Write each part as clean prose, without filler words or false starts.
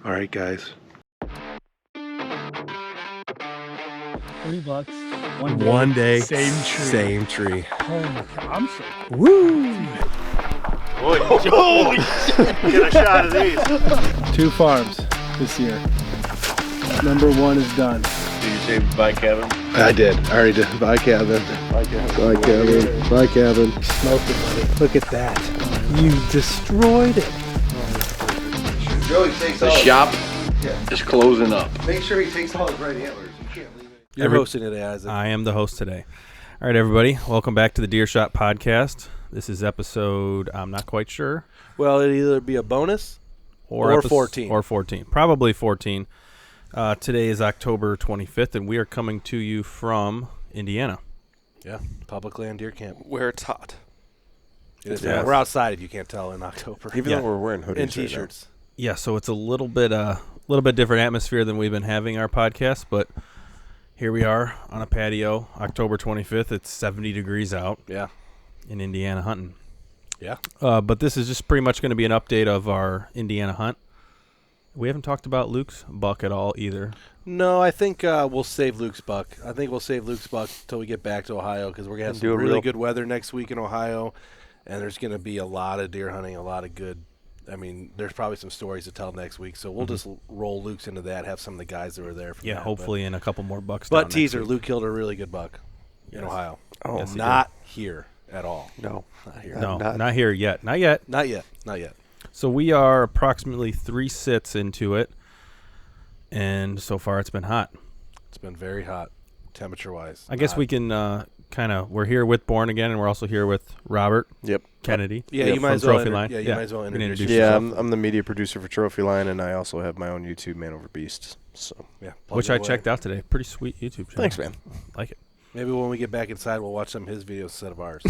All right, guys. $3. One day. Same tree. Oh my God, I'm so. Woo! Holy shit! Get a shot of these. 2 farms this year. Number 1 is done. Did you say bye, Kevin? I did. I already did. Bye, Kevin. Bye, Kevin. Bye, Kevin. Bye, Kevin. Smoked it, buddy. Look at that. You destroyed it. Joey takes The shop is closing up. Make sure he takes all his right antlers. You can't leave it. You're hosting today, Isaac. I am the host today. All right, everybody. Welcome back to the Deer Shot Podcast. This is episode, I'm not quite sure. Well, it'll either be a bonus or 14. Or 14. Probably 14. Today is October 25th, and we are coming to you from Indiana. Yeah, public land deer camp. Where it's hot. It is. Yeah. We're outside, if you can't tell, in October. Even Yeah. though we're wearing hoodies And T-shirts. Yeah, so it's a little bit different atmosphere than we've been having our podcast, but here we are on a patio, October 25th. It's 70 degrees out Yeah. in Indiana hunting. Yeah. But this is just pretty much going to be an update of our Indiana hunt. We haven't talked about Luke's buck at all either. No, I think we'll save Luke's buck. I think we'll save Luke's buck until we get back to Ohio because we're going to have some really good weather next week in Ohio, and there's going to be a lot of deer hunting, a lot of good. I mean, there's probably some stories to tell next week, so we'll just roll Luke's into that, have some of the guys that were there. From Yeah, that, hopefully in a couple more bucks. But down next teaser, week. Luke killed a really good buck in Yes. Ohio. Oh, Yes, he Not here at all. No, not here. No, Not- not here yet. Not yet. Not yet. Not yet. So we are approximately 3 sits into it, and so far it's been hot. It's been very hot, temperature-wise. I guess we can we're here with Born again, and we're also here with Robert Yep. Kennedy. Yeah, Yep, you might from as well. Trophy Line. Yeah, you Yeah, might as well we can introduce introduce yourself. Yeah, I'm the media producer for Trophy Line, and I also have my own YouTube, Man Over Beast. So Yeah, which plug I away. checked out today. Pretty sweet YouTube channel. thanks, man. Like it. Maybe when we get back inside, we'll watch some of his videos instead of ours.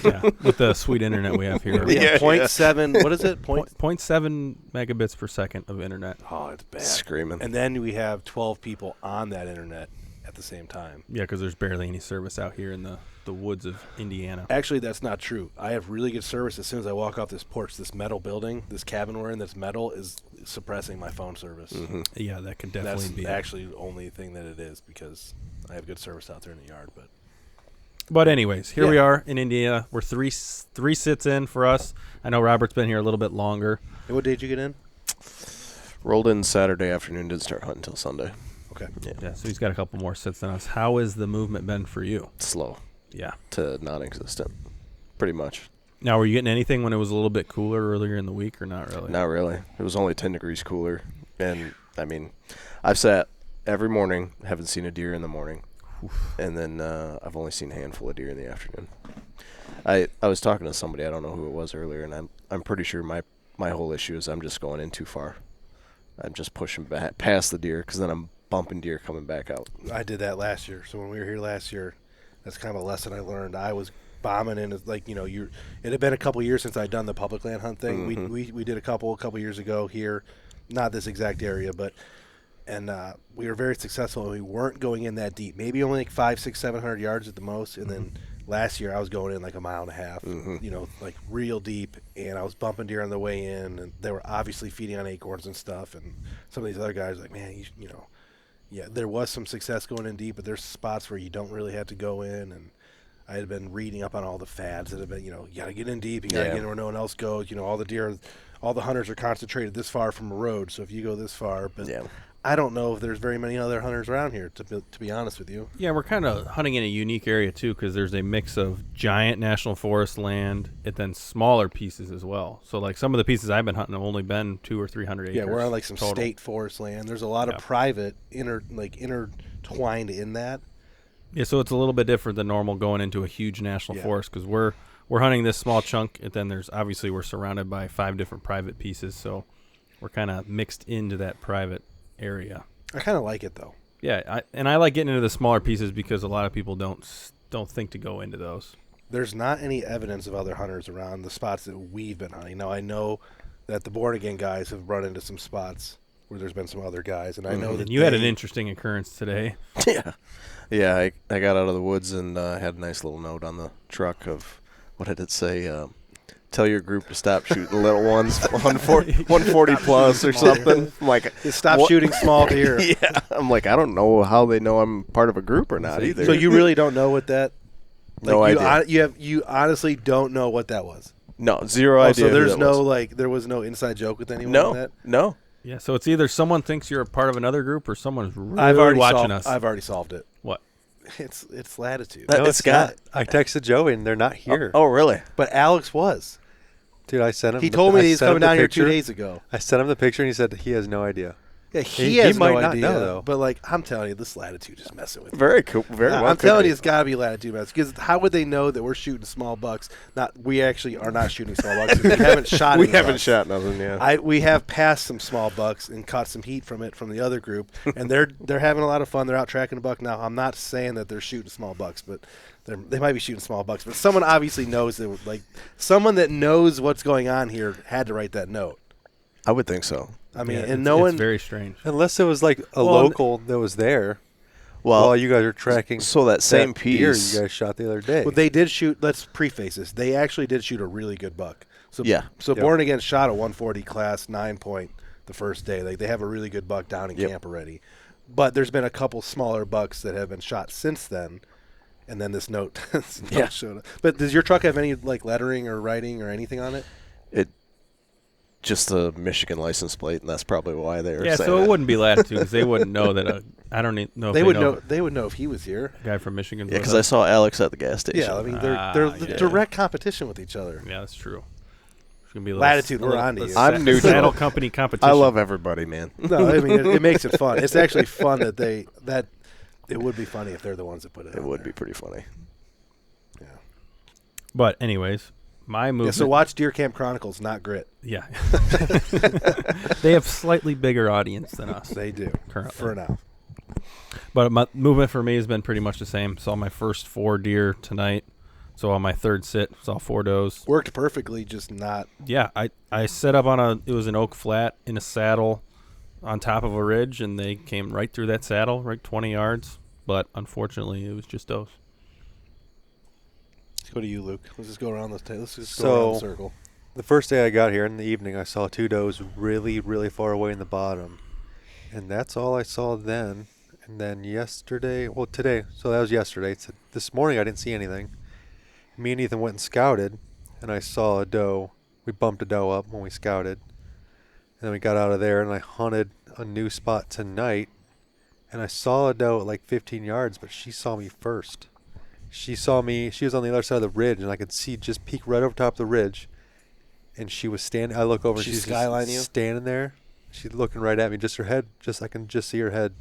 Yeah, with the sweet internet we have here. Yeah. 0.7. What is it? 0.7 megabits per second of internet. Oh, it's bad. Screaming. And then we have 12 people on that internet at the same time. Yeah, because there's barely any service out here in the woods of Indiana. Actually, that's not true. I have really good service as soon as I walk off this porch. This metal building, this cabin we're in that's metal, is suppressing my phone service. Mm-hmm. Yeah, that could That's definitely be. actually the only thing that it is because I have good service out there in the yard. But anyways, here Yeah. we are in Indiana. We're three sits in for us. I know Robert's been here a little bit longer. Hey, what day did you get in? Rolled in Saturday afternoon, didn't start hunting until Sunday. Okay. Yeah, so he's got a couple more sits than us. How has the movement been for you? Slow Yeah. to non-existent, pretty much. Now, were you getting anything when it was a little bit cooler earlier in the week or not really? Not really. It was only 10 degrees cooler. And, I mean, I've sat every morning, haven't seen a deer in the morning. And then I've only seen a handful of deer in the afternoon. I was talking to somebody, I don't know who it was earlier, and I'm pretty sure my whole issue is I'm just going in too far. I'm just pushing back past the deer because then I'm bumping deer coming back out. I did that last year. So when we were here last year, that's kind of a lesson I learned. I was bombing in, like, you know, it had been a couple years since I'd done the public land hunt thing. Mhm. We did a couple years ago here, not this exact area, but we were very successful. And we weren't going in that deep, maybe only like 500, 600, 700 yards at the most. And then last year I was going in like a mile and a half, you know, like real deep. And I was bumping deer on the way in, and they were obviously feeding on acorns and stuff. And some of these other guys were like, man, you know. Yeah, there was some success going in deep, but there's spots where you don't really have to go in. And I had been reading up on all the fads that have been, you know, you got to get in deep, you got to get in where no one else goes. You know, all the hunters are concentrated this far from a road, so if you go this far, but I don't know if there's very many other hunters around here, to be honest with you. Yeah, we're kind of hunting in a unique area, too, because there's a mix of giant national forest land and then smaller pieces as well. So, like, some of the pieces I've been hunting have only been 200 or 300 acres. Yeah, we're on, like, some total. state forest land. There's a lot of private intertwined in that. Yeah, so it's a little bit different than normal going into a huge national forest because we're hunting this small chunk, and then we're surrounded by 5 different private pieces, so we're kind of mixed into that private area. I kind of like it, though. Yeah, I like getting into the smaller pieces because a lot of people don't think to go into those. There's not any evidence of other hunters around the spots that we've been hunting. Now, I know that the Born Again guys have run into some spots where there's been some other guys, and I know that And you had an interesting occurrence today. Yeah, I got out of the woods and had a nice little note on the truck of, what did it say? tell your group to stop shooting the little ones, 140 plus or something. I'm like, Stop what? shooting small deer. Yeah, I'm like, I don't know how they know I'm part of a group or not either. So you really don't know what that? No idea. You honestly don't know what that was. No, zero idea. So there's who that was. there was no inside joke with anyone. On that? No. Yeah, so it's either someone thinks you're a part of another group or someone's really watching us. I've already solved it. What? It's latitude. No, it's got. I texted Joey and they're not here. Oh, really? But Alex was. Dude, I sent him. He told me he's coming down here 2 days ago. I sent him the picture and he said he has no idea. Yeah, He has might no not idea. know, though. But like, I'm telling you, this latitude is messing with you. Very cool. Very well. I'm could telling be. you, it's got to be latitude mess. Because how would they know that we're shooting small bucks? We actually are not shooting small bucks. We haven't shot. We any haven't bucks. shot nothing. Yeah. We have passed some small bucks and caught some heat from it from the other group, and they're having a lot of fun. They're out tracking a buck now. I'm not saying that they're shooting small bucks, but they might be shooting small bucks. But someone obviously knows that. Like someone that knows what's going on here had to write that note. I would think so. I mean, Yeah, and no one. It's very strange. Unless it was like a local that was there. Well, While you guys are tracking. so that same deer piece. you guys shot the other day. Well, they did shoot. Let's preface this. They actually did shoot a really good buck. So Yeah. So Yep. Born Again shot a 140 class 9-point the first day. Like they have a really good buck down in Yep. camp already. But there's been a couple smaller bucks that have been shot since then. And then this note, Yeah. showed up. But does your truck have any like lettering or writing or anything on it? It just a Michigan license plate, and that's probably why they were Yeah, saying so it that. wouldn't be latitude because they wouldn't know that. I don't know. If They would know. know. They would know if he was here. A guy from Michigan. Yeah, because I saw Alex at the gas station. Yeah, I mean they're yeah. direct competition with each other. Yeah, that's true. It's gonna be a Latitude, we're on to you. I'm new to saddle it. company competition. I love everybody, man. No, I mean it makes it fun. It's actually fun that it would be funny if they're the ones that put it. It out would there. be pretty funny. Yeah. But anyways, my Yeah, movement. so watch Deer Camp Chronicles, not Grit. Yeah. They have slightly bigger audience than us. They do Currently. for now. But my movement for me has been pretty much the same. Saw my first 4 deer tonight. So on my third sit, saw 4 does. Worked perfectly, just not. Yeah, I set up it was an oak flat in a saddle on top of a ridge, and they came right through that saddle, right 20 yards. But unfortunately, it was just does. Let's go to you, Luke. Let's just go around this. Let's just So- go around the circle. The first day I got here in the evening, I saw 2 does really, really far away in the bottom. And that's all I saw then. And then today, so that was yesterday. So this morning I didn't see anything. Me and Ethan went and scouted, and I saw a doe. We bumped a doe up when we scouted. And then we got out of there, and I hunted a new spot tonight. And I saw a doe at like 15 yards, but she saw me first. She saw me. She was on the other side of the ridge, and I could see just peek right over top of the ridge. And she was standing. I look over, and She she's skyline just you? standing there. She's looking right at me. Just her head. I can just see her head.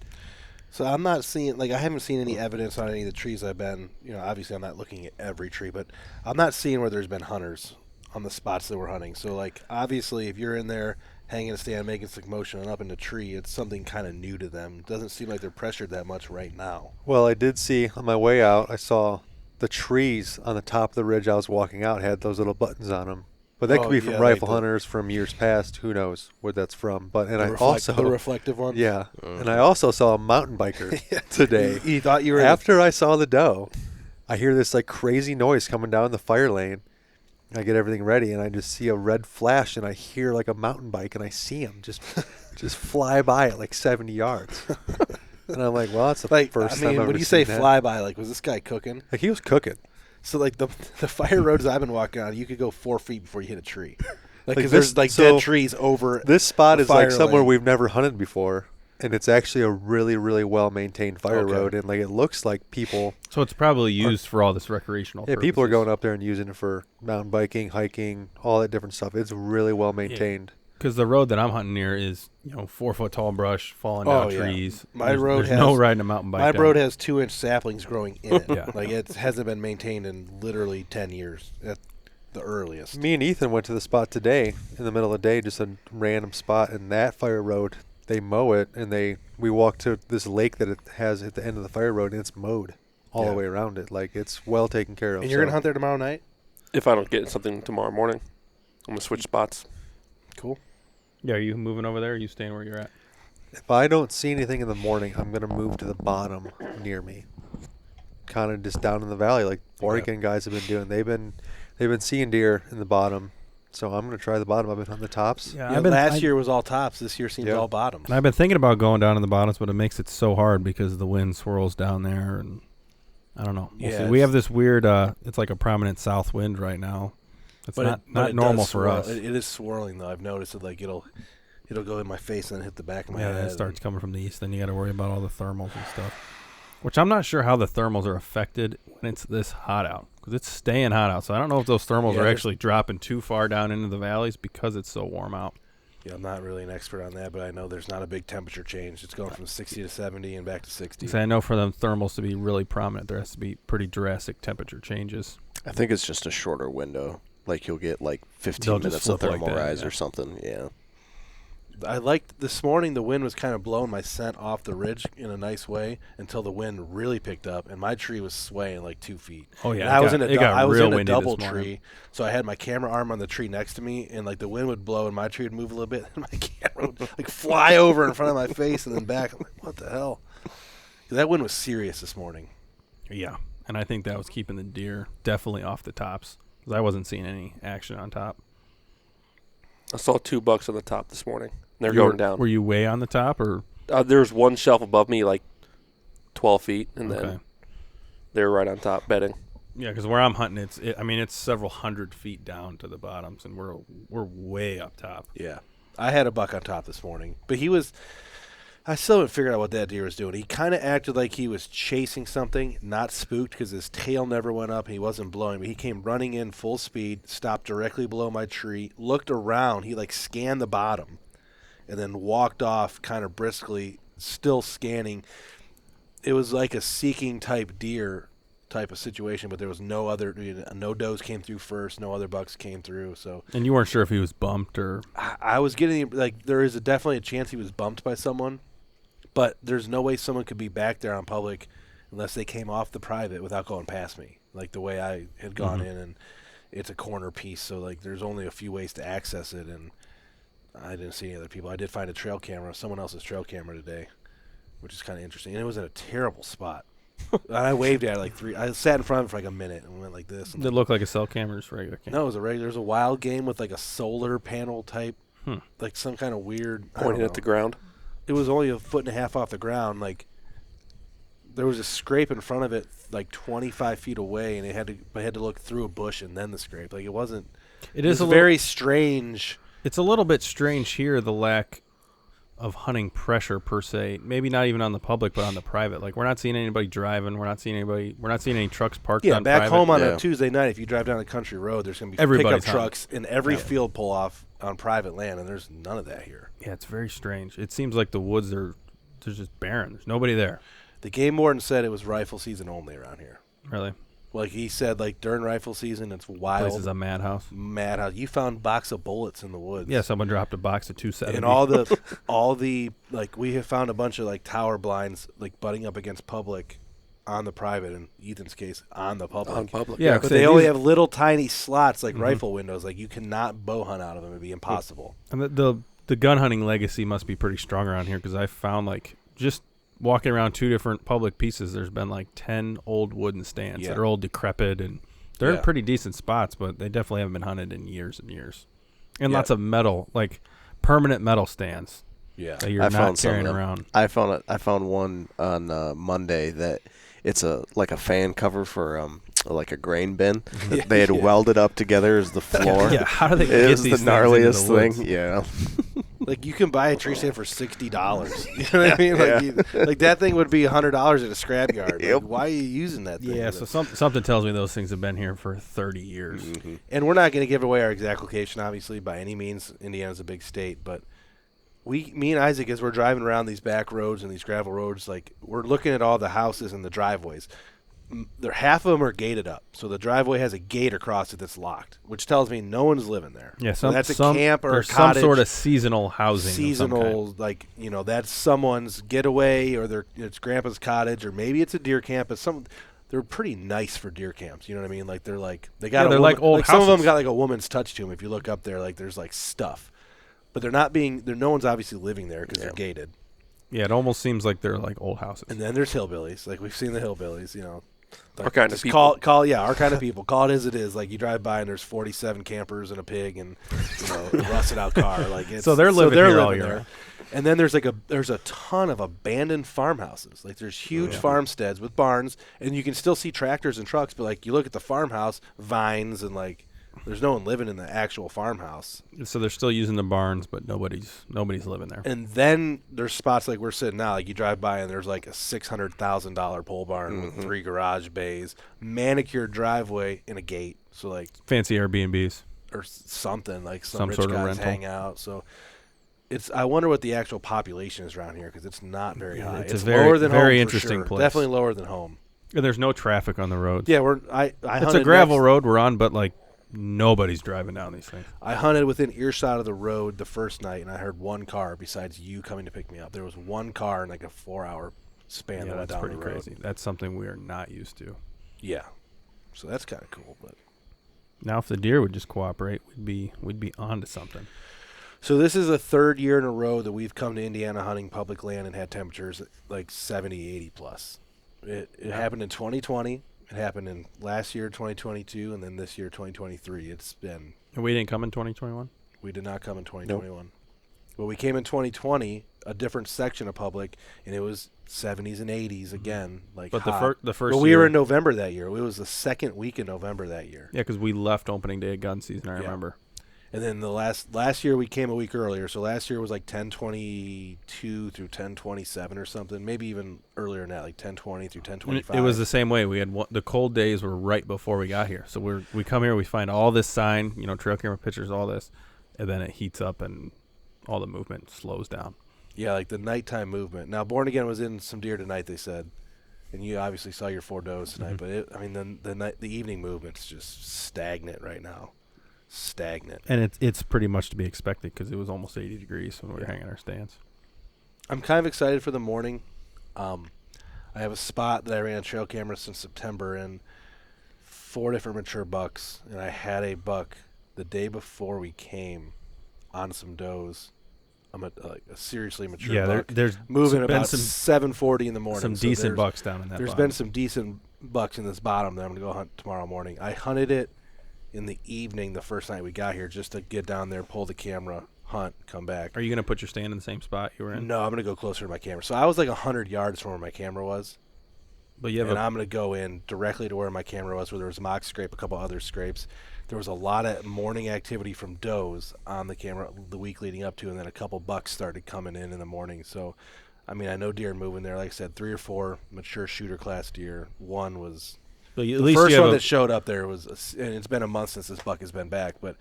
So I'm not seeing, I haven't seen any evidence on any of the trees I've been, obviously I'm not looking at every tree, but I'm not seeing where there's been hunters on the spots that we're hunting. So, obviously, if you're in there hanging a stand, making some motion and up in the tree, it's something kind of new to them. It doesn't seem like they're pressured that much right now. Well, I did see on my way out. I saw the trees on the top of the ridge I was walking out had those little buttons on them. But that could be from rifle hunters from years past. Who knows where that's from? But The reflective one. Yeah, and I also saw a mountain biker today. You thought you were After I saw the doe, I hear this crazy noise coming down the fire lane. I get everything ready, and I just see a red flash, and I hear a mountain bike, and I see him just fly by at 70 yards. And I'm like, well, that's the first time I've ever when you say seen that. fly by, was this guy cooking? He was cooking. So the fire roads I've been walking on, you could go 4 feet before you hit a tree. Because this- there's so dead trees over. This spot the is fire somewhere lane. we've never hunted before, and it's actually a really, really well-maintained fire Okay. road, and it looks like people. So it's probably used for all this recreational Yeah, people are purposes. going up there and using it for mountain biking, hiking, all that different stuff. It's really well-maintained. Because the road that I'm hunting near is, 4-foot tall brush, falling down trees. My There's- road there's no has- riding a mountain bike. My down. road has 2-inch saplings growing in it. Yeah. It hasn't been maintained in literally 10 years at the earliest. Me and Ethan went to the spot today in the middle of the day, just a random spot, and that fire road, they mow it, and we walked to this lake that it has at the end of the fire road, and it's mowed all the way around it. It's well taken care of. And you're going to hunt there tomorrow night? If I don't get something tomorrow morning, I'm going to switch spots. Cool. Yeah, are you moving over there or are you staying where you're at? If I don't see anything in the morning, I'm going to move to the bottom near me. Kind of just down in the valley like Oregon guys have been doing. They've been seeing deer in the bottom So I'm going to try the bottom. I've been on the tops. Yeah, Yeah, last year was all tops. This year seems all bottoms. And I've been thinking about going down in the bottoms, but it makes it so hard because the wind swirls down there, and I don't know. We'll see. We have this weird. It's like a prominent south wind right now. It's not normal for us. It is swirling though. I've noticed it. Like it'll go in my face and then hit the back of my head. Yeah, it starts coming from the east. Then you got to worry about all the thermals and stuff. Which I'm not sure how the thermals are affected when it's this hot out, because it's staying hot out. So I don't know if those thermals are actually dropping too far down into the valleys because it's so warm out. Yeah, I'm not really an expert on that, but I know there's not a big temperature change. It's going from 60 to 70 and back to 60. So I know for them thermals to be really prominent, there has to be pretty drastic temperature changes. I think it's just a shorter window. Like you'll get like 15 minutes of thermal rise or something. Yeah. I liked this morning. The wind was kind of blowing my scent off the ridge in a nice way until the wind really picked up, and my tree was swaying like 2 feet. Oh yeah, and I was in a double tree, so I had my camera arm on the tree next to me, and like the wind would blow and my tree would move a little bit, and my camera would like fly over in front of my face and then back. I'm like, what the hell? That wind was serious this morning. Yeah, and I think that was keeping the deer definitely off the tops, because I wasn't seeing any action on top. I saw 2 bucks on the top this morning. They're going down. Were you way on the top, or? There's one shelf above me, like 12 feet, and then they're right on top bedding. Yeah, because where I'm hunting, it's several hundred feet down to the bottoms, and we're way up top. Yeah, I had a buck on top this morning, but I still haven't figured out what that deer was doing. He kind of acted like he was chasing something, not spooked, because his tail never went up and he wasn't blowing. But he came running in full speed, stopped directly below my tree, looked around. He like scanned the bottom, and then walked off kind of briskly, still scanning. It was like a seeking type deer type of situation, but there was no other. No does came through first. No other bucks came through. So. And you weren't sure if he was bumped or. I was getting like there is definitely a chance he was bumped by someone. But there's no way someone could be back there on public unless they came off the private without going past me, like the way I had gone in, and it's a corner piece, so like there's only a few ways to access it, and I didn't see any other people. I did find a trail camera, someone else's trail camera today, which is kind of interesting, and it was in a terrible spot. And I waved at it like I sat in front of it for like a minute and went like this. Did it look like a cell camera or just regular camera? No, it was a regular. There's a wild game with like a solar panel type, like some kind of weird. Pointing at the ground. It was only 1.5 feet off the ground. Like there was a scrape in front of it, like 25 feet away, and I had to look through a bush and then the scrape. Like it wasn't. It is very strange. It's a little bit strange here, the lack of hunting pressure per se. Maybe not even on the public, but on the private. Like we're not seeing anybody driving. We're not seeing any trucks parked on private. Yeah, back home on a Tuesday night, if you drive down a country road, there's going to be pickup trucks in every field pull off on private land, and there's none of that here. Yeah, it's very strange. It seems like the woods they're just barren. There's nobody there. The game warden said it was rifle season only around here. Really? Like he said, like during rifle season, it's wild. This is a madhouse. Madhouse. You found a box of bullets in the woods. Yeah, someone dropped a box of 270. And all the like we have found a bunch of like tower blinds like butting up against public on the private. In Ethan's case, on the public. On public. Yeah, but they only have little tiny slots like rifle windows. Like you cannot bow hunt out of them. It'd be impossible. And the gun hunting legacy must be pretty strong around here, because I found like just walking around 2 different public pieces, there's been like 10 old wooden stands that are all decrepit, and they're in pretty decent spots, but they definitely haven't been hunted in years and years. And lots of metal, like permanent metal stands. Yeah, that you're not carrying around. I found one on Monday that it's like a fan cover for like a grain bin. They had welded up together as the floor. Yeah, how do they get these? It was these the gnarliest thing. Yeah. Like you can buy a tree stand for $60. You know what I mean? Like that thing would be $100 at a scrapyard. Yep. Like, why are you using that thing? Yeah, so something tells me those things have been here for 30 years. Mm-hmm. And we're not going to give away our exact location, obviously, by any means. Indiana's a big state, but me and Isaac, as we're driving around these back roads and these gravel roads, like we're looking at all the houses and the driveways. Half of them are gated up, so the driveway has a gate across it that's locked, which tells me no one's living there. Yeah, so that's a camp or a cottage, some sort of seasonal housing. Seasonal, like that's someone's getaway, or it's grandpa's cottage, or maybe it's a deer camp. But they're pretty nice for deer camps. You know what I mean? Like they're like old houses. Some of them got like a woman's touch to them. If you look up there, like there's like stuff, but they're not being. No one's obviously living there because they're gated. Yeah, it almost seems like they're like old houses. And then there's hillbillies. Like we've seen the hillbillies. Our kind of just people. call our kind of people. Call it as it is. Like you drive by and there's 47 campers and a pig and a rusted out car. Like it's, So they're living here all year there. round. And then there's a ton of abandoned farmhouses. Like there's huge farmsteads with barns, and you can still see tractors and trucks. But like you look at the farmhouse, vines, and like there's no one living in the actual farmhouse. So they're still using the barns, but nobody's living there. And then there's spots like we're sitting now. Like you drive by and there's like a $600,000 pole barn with 3 garage bays, manicured driveway, and a gate. So like Fancy Airbnbs. or something like Some rich sort of guys rental. hang out. So it's I wonder what the actual population is around here because it's not very high. It's a very- lower than very home interesting for sure. place. Definitely lower than home. And there's no traffic on the roads. Yeah, I It's a hunted gravel next- road we're on, but like nobody's driving down these things. I hunted within earshot of the road the first night, and I heard one car besides you coming to pick me up. There was one car in like a 4-hour span Yeah, that went that's down pretty the road. crazy. That's something we are not used to. Yeah, so that's kind of cool. But Now, if the deer would just cooperate, we'd be on to something. so this is the 3rd year in a row that we've come to Indiana hunting public land and had temperatures like 70, 80 plus. It happened in 2020. It happened in last year, 2022, and then this year, 2023. It's been. And we didn't come in 2021? We did not come in 2021. But we came in 2020, a different section of public, and it was 70s and 80s again. Like But hot. the first But we year, were in November that year. It was the second week in November that year. Yeah, because we left opening day of gun season, I Yeah. remember. And then the last year we came a week earlier. So last year was like 10/22 through 10/27 or something. Maybe even earlier than that, like 10/20 through And 10/25. it was the same way. We had the cold days were right before we got here. So we come here, we find all this sign, trail camera pictures, all this, and then it heats up and all the movement slows down. Yeah, like the nighttime movement. Now, Born Again was in some deer tonight, they said. And you obviously saw your 4 does tonight. But the evening movement's just stagnant right now. Stagnant. And it's pretty much to be expected because it was almost 80 degrees when we were hanging our stands. I'm kind of excited for the morning. I have a spot that I ran trail camera since September and 4 different mature bucks. And I had a buck the day before we came on some does. I'm a seriously mature buck. There's moving been about some 7:40 in the morning. some So decent there's- bucks down in that. There's bottom. been some decent bucks in this bottom that I'm going to go hunt tomorrow morning. I hunted it in the evening the first night we got here just to get down there, pull the camera, hunt, come back. Are you going to put your stand in the same spot you were in? No, I'm going to go closer to my camera. So I was like 100 yards from where my camera was. But you have And I'm going to go in directly to where my camera was, where there was mock scrape, a couple other scrapes. There was a lot of morning activity from does on the camera the week leading up to, and then a couple bucks started coming in the morning. So, I mean, I know deer moving there. Like I said, 3 or 4 mature shooter class deer. One was But at the least first you have one a- that showed up there was, and it's been a month since this buck has been back, but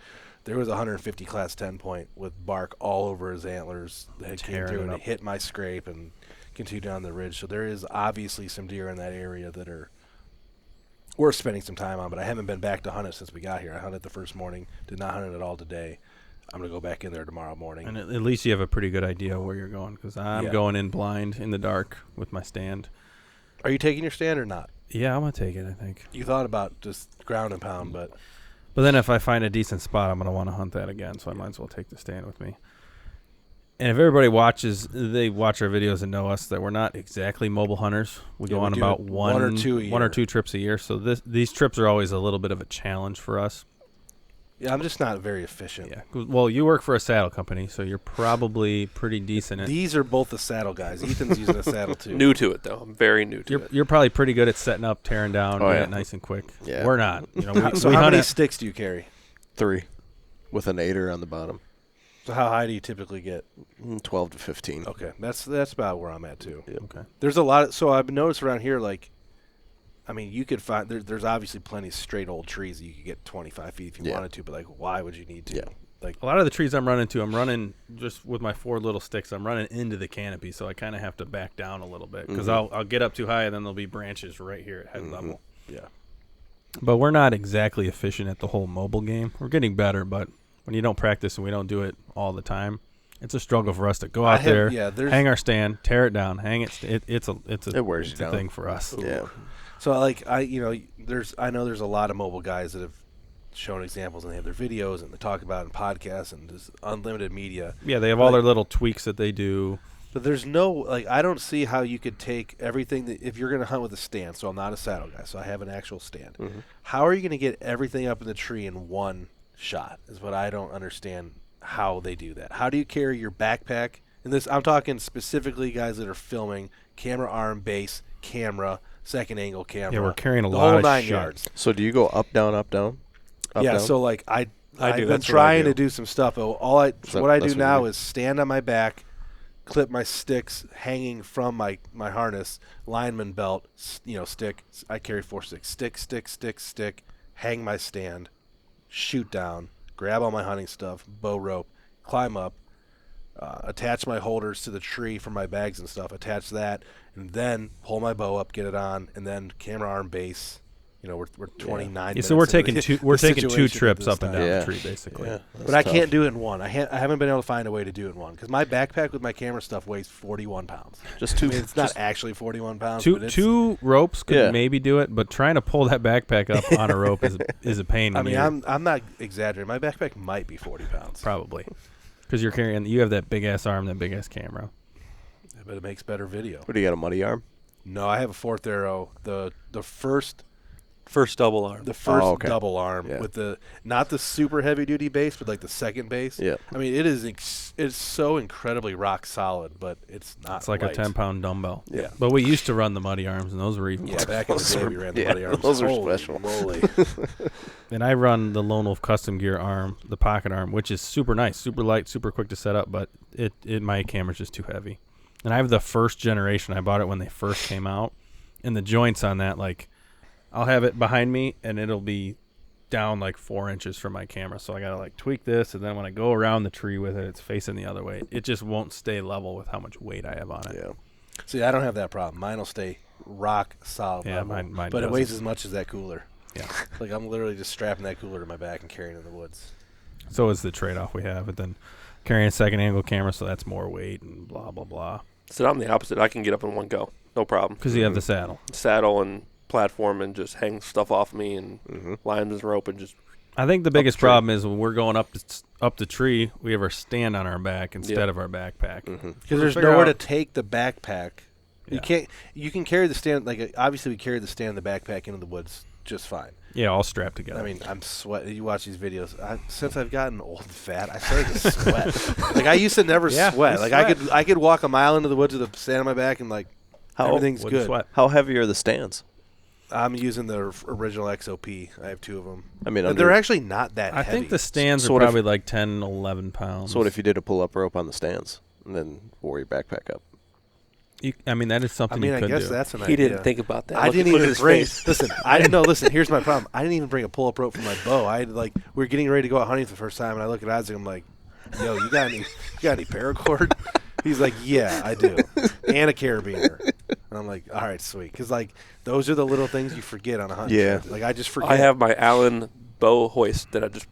there was a 150 class 10 point with bark all over his antlers that came Tearing through it and up. it hit my scrape and continued down the ridge. So there is obviously some deer in that area that are worth spending some time on, but I haven't been back to hunt it since we got here. I hunted the first morning, did not hunt it at all today. I'm going to go back in there tomorrow morning. And at least you have a pretty good idea where you're going because I'm Yeah. going in blind in the dark with my stand. Are you taking your stand or not? Yeah, I'm going to take it, I think. You thought about just ground and pound, but But then if I find a decent spot, I'm going to want to hunt that again, so I might as well take the stand with me. And if everybody they watch our videos and know us, that we're not exactly mobile hunters. We Yeah, go we on do about one or two a one or year. 2 trips a year. So these trips are always a little bit of a challenge for us. yeah, I'm just not very efficient. Yeah. Well, you work for a saddle company, so you're probably pretty decent at These are both the saddle guys. Ethan's using a saddle too. New to it, though. I'm very new to it. You're probably pretty good at setting up, tearing down, Oh, doing yeah. it nice and quick. Yeah. We're not. We So we how hunt many it. sticks do you carry? 3 with an 8er on the bottom. So how high do you typically get? 12 to 15. Okay, that's about where I'm at too. Okay. There's a lot. So I've noticed around here, like, I mean, you could find there's obviously plenty of straight old trees that you could get 25 feet if you Yeah. wanted to, but like, why would you need to? Yeah. Like, A lot of the trees I'm running just with my 4 little sticks. I'm running into the canopy, so I kind of have to back down a little bit because I'll get up too high and then there'll be branches right here at head level. yeah. But we're not exactly efficient at the whole mobile game. We're getting better, but when you don't practice and we don't do it all the time, it's a struggle for us to go out there, hang our stand, tear it down, hang it. It's It wears it's you a down. thing for us. Yeah. So like I know there's a lot of mobile guys that have shown examples and they have their videos and they talk about it in podcasts and just unlimited media. Yeah, they have all their little tweaks that they do. But there's no, like, I don't see how you could take everything that, if you're going to hunt with a stand, so I'm not a saddle guy, so I have an actual stand. Mm-hmm. How are you going to get everything up in the tree in one shot is what I don't understand how they do that. How do you carry your backpack? And this, I'm talking specifically guys that are filming, camera arm, base, camera, second angle camera. Yeah, we're carrying a the lot whole of 9 shit. yards. So do you go up, down, up, down? Up, Yeah, down? so like I've do. been That's what I trying do. to do some stuff. But what I do that's what now you do. is stand on my back, clip my sticks hanging from my harness, lineman belt, stick. I carry 4 sticks. Stick, hang my stand, shoot down, grab all my hunting stuff, bow rope, climb up, attach my holders to the tree for my bags and stuff, attach that, and then pull my bow up, get it on, and then camera arm base. We're 29 Yeah, minutes so we're into taking the- two. the We're taking 2 situation at trips this up and time. down Yeah. the tree, basically. Yeah, But I can't do it in one. I haven't been able to find a way to do it in one because my backpack with my camera stuff weighs 41 pounds. Just I two. mean, it's not actually 41 pounds. Two but it's, two ropes could Yeah. maybe do it, but trying to pull that backpack up on a rope is a pain. I when mean, you're- I'm not exaggerating. My backpack might be 40 pounds, probably because you have that big ass arm, that big ass camera. but it makes better video. What do you got, a muddy arm? No, I have a 4th arrow. The first First double arm. okay. double arm Yeah. with not the super heavy duty base, but like the second base. Yeah. I mean, it's so incredibly rock solid, but it's not. It's like light. a 10-pound dumbbell. Yeah. But we used to run the muddy arms, and those were even Yeah, worse. back in the day we ran the yeah, muddy arms. those are Holy special. moly. And I run the Lone Wolf Custom Gear arm, the pocket arm, which is super nice, super light, super quick to set up, but my camera's just too heavy. And I have the first generation. I bought it when they first came out, and the joints on that, like, I'll have it behind me, and it'll be down like 4 inches from my camera. So I gotta like tweak this, and then when I go around the tree with it, it's facing the other way. It just won't stay level with how much weight I have on it. Yeah. See, I don't have that problem. Mine will stay rock solid. Yeah, level, mine but it weighs doesn't. as much as that cooler. Yeah. Like I'm literally just strapping that cooler to my back and carrying it in the woods. So is the trade-off we have, but then carrying a second angle camera, so that's more weight and blah blah blah. So I'm the opposite. I can get up in one go, no problem. Because you have the saddle. Saddle and platform and just hang stuff off me and lines and rope and just. I think the biggest the tree. problem is when we're going up the tree, we have our stand on our back instead Yeah. of our backpack. Because there's figure nowhere out- to take the backpack. Yeah. You can carry the stand, like obviously we carry the stand and the backpack into the woods just fine. Yeah, all strapped together. I mean, I'm sweating. You watch these videos. Since I've gotten old and fat, I started to sweat. Like I used to never Yeah, sweat. you Like sweat. I could walk a mile into the woods with a stand on my back and like everything's Wouldn't good. sweat. How heavy are the stands? I'm using the original XOP. I have 2 of them. I mean, But they're actually not that I heavy. think the stands So are what if- probably like 10, 11 pounds. So what if you did a pull-up rope on the stands and then wore your backpack up? I mean, that is something I mean, you I could guess do. that's an He idea. didn't think about that. I Look- didn't look at even his bring. face. Listen, I didn't know. Listen, here's my problem. I didn't even bring a pull-up rope for my bow. I had we were getting ready to go out hunting for the first time, and I look at Isaac. I'm like, "Yo, you got any paracord?" He's like, "Yeah, I do," and a carabiner. And I'm like, "All right, sweet," because like those are the little things you forget on a hunt. Yeah. trip. Like I just forget. I have my Allen bow hoist that I just